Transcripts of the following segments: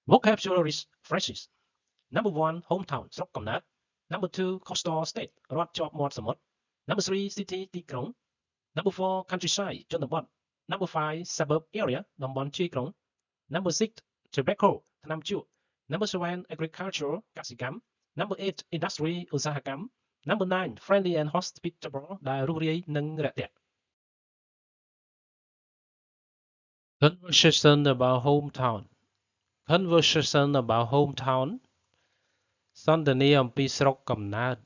Vocabulary phrases. Number 1, hometown ស្រុកកំណើត Number 2, coastal state រដ្ឋជាប់មាត់សមុទ្រ Number 3, city ទីក្រុង Number 4, countryside ជនបទ Number 5, suburb area តំបន់ជាយក្រុង Number 6, tobacco ថ្នាំជក់ Number 7, agriculture កសិកម្ម Number 8, industry ឧស្សាហកម្ម Number 9, friendly and hospitable ដែលរួសរាយនិងរាក់ទាក់ Conversation about hometown Conversation about hometown សន្ទនាអំពីស្រុកកំណើត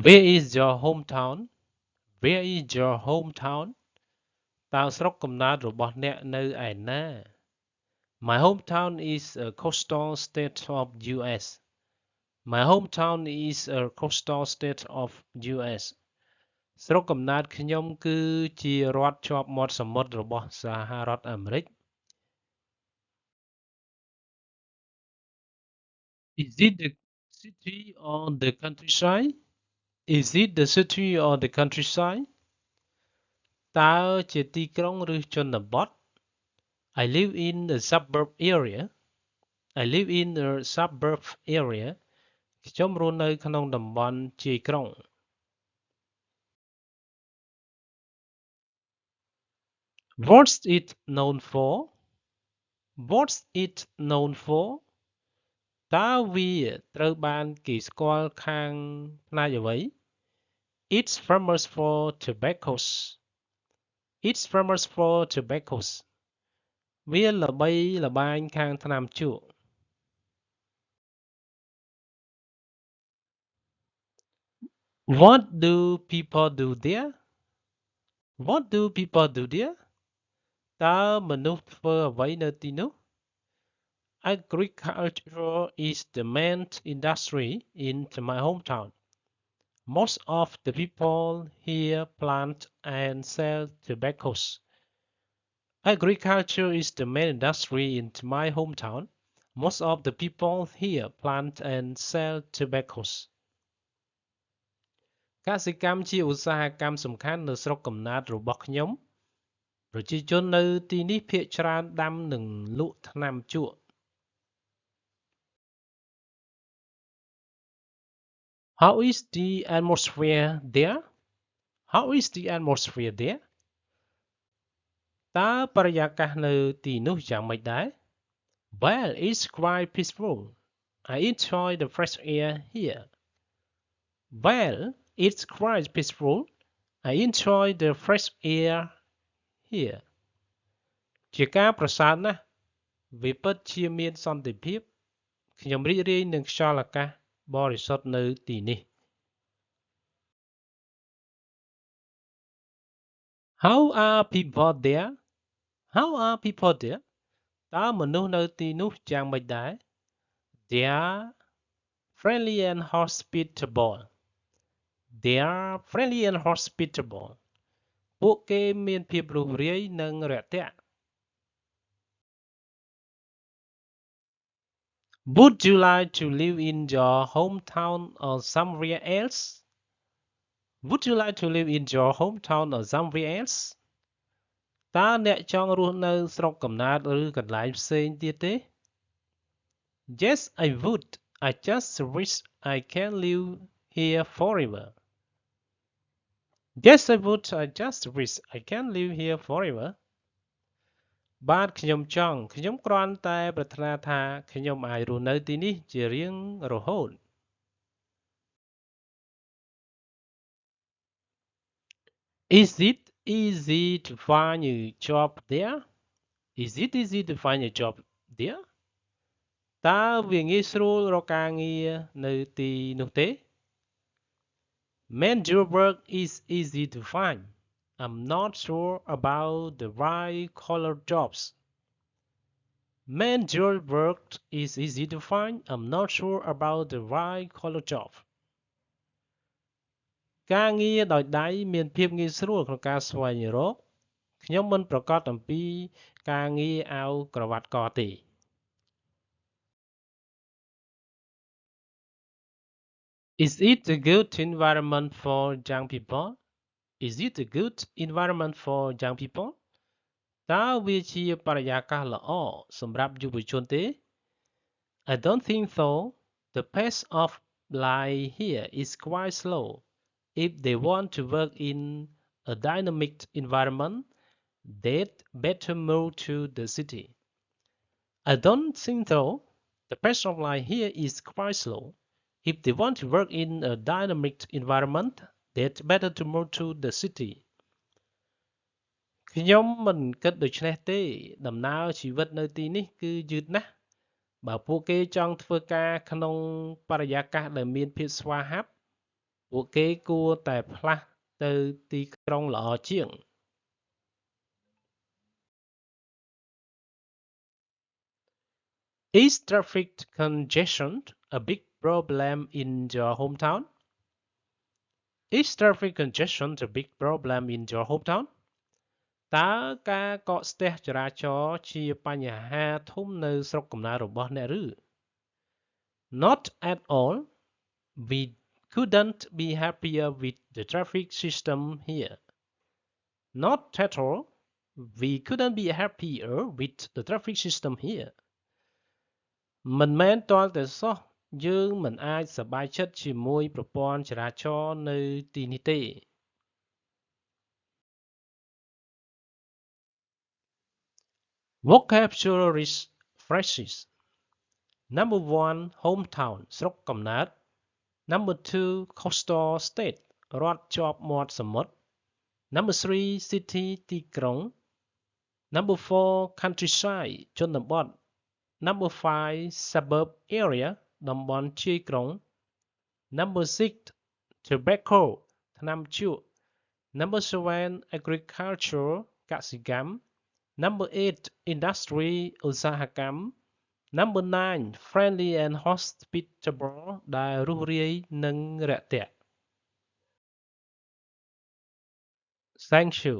Where is your hometown? Where is your hometown? តើស្រុកកំណើតរបស់អ្នកនៅឯណា My hometown is a coastal state of US. My hometown is a coastal state of US. ស្រុកកំណើតខ្ញុំគឺជារដ្ឋជាប់មាត់សមុទ្ររបស់សហរដ្ឋអាមេរិក Is it the city or the countryside? Is it the city or the countryside? តើជាទីក្រុងឬជនបទ I live in the suburb area. I live in the suburb area. ខ្ញុំរស់នៅក្នុងតំបន់ជាយក្រុង What's it known for? What's it known for? តើវាត្រូវបានគេស្គាល់ខាងផ្នែកអ្វី It's famous for tobaccos. It's famous for tobaccos. វាល្បីល្បាញខាងថ្នាំជក់ What do people do there? What do people do there? តើមនុស្សធ្វើអ្វីនៅទីនោះ Agriculture is the main industry in my hometown. Most of the people here plant and sell tobaccos. Agriculture is the main industry in my hometown. Most of the people here plant and sell tobaccos. កសិកម្មជាឧស្សាហកម្មសំខាន់នៅស្រុកកំណើតរបស់ខ្ញុំប្រជាជននៅទីនេះភាគច្រើនដាំនិងលក់ថ្នាំជក់ How is the atmosphere there? How is the atmosphere there? តើបរិយាកាសនៅទីនោះយ៉ាងម៉េចដែរ Well, it's quite peaceful. I enjoy the fresh air here. Well, it's quite peaceful. I enjoy the fresh air here. ជាការប្រសើរណាស់វាពិតជាមានសន្តិភាពខ្ញុំរីករាយនឹងខ្យល់អាកាសបរិសុទ្ធនៅទីនេះ How are people there? How are people there? តើមនុស្សនៅទីនោះយ៉ាងម៉េចដែរ They are friendly and hospitable. They are friendly and hospitable. ពួកគេមានភាពរួសរាយនិងរាក់ទាក់ Would you like to live in your hometown or somewhere else? Would you like to live in your hometown or somewhere else? តើអ្នកចង់រស់នៅស្រុកកំណើតឬកន្លែងផ្សេងទៀតទេ Yes, I would. I just wish I can live here forever. Yes, I would. I just wish I can live here forever. បាទខ្ញុំចង់ខ្ញុំគ្រាន់តែប្រាថ្នាថាខ្ញុំអាចរស់នៅទីនេះជារៀងរហូត Is it easy to find a job there? Is it easy to find a job there? តើវាងាយស្រួលរកការងារនៅទីនោះទេ Manual work is easy to find. I'm not sure about the white collar jobs. Manual work is easy to find. I'm not sure about the white collar job. ការងារដោយដៃមានភាពងាយស្រួលក្នុងការស្វែងរកខ្ញុំមិនប្រកាសអំពីការងារអាវក្រវ៉ាត់កទេ Is it a good environment for young people? Is it a good environment for young people? តើវាជាបរិយាកាសល្អសម្រាប់យុវជនទេ? I don't think so. The pace of life here is quite slow. If they want to work in a dynamic environment, they'd better move to the city. I don't think so. The pace of life here is quite slow. If they want to work in a dynamic environment, they'd better to move to the city. ខ្ញុំមិនគិតដូច្នេះទេ ដំណើរជីវិតនៅទីនេះគឺយឺតណាស់ បើពួកគេចង់ធ្វើការក្នុងបរិយាកាសដែលមានភាពស្វាហាប់ ពួកគេគួរតែផ្លាស់ទៅទីក្រុងល្អជាង Is traffic congestion a big problem in your hometown? Is traffic congestion a big problem in your hometown? តើការកកស្ទះចរាចរណ៍ជាបញ្ហាធំនៅស្រុកកំណើតរបស់អ្នកឬ? Not at all. We couldn't be happier with the traffic system here. Not at all. We couldn't be happier with the traffic system here. មិនមែនទាល់តែសោះ យើងមិនអាចសប្បាយចិត្តជាមួយប្រព័ន្ធចរាចរណ៍នៅទីនេះទេ Vocabulary phrases. Number 1. Hometown ស្រុកកំណើត Number 2. Coastal state រដ្ឋជាប់មាត់សមុទ្រ Number 3. City ទីក្រុង Number 4. Countryside ជនបទ Number 5. Suburb area តំបន់ជាយក្រុង Number 6. Tobacco ថ្នាំជក់ Number 7. Agriculture កសិកម្ម Number 8. Industry ឧស្សាហកម្ម Number 9. Friendly and hospitable ដែលរួសរាយនិងរាក់ទាក់ Thank you.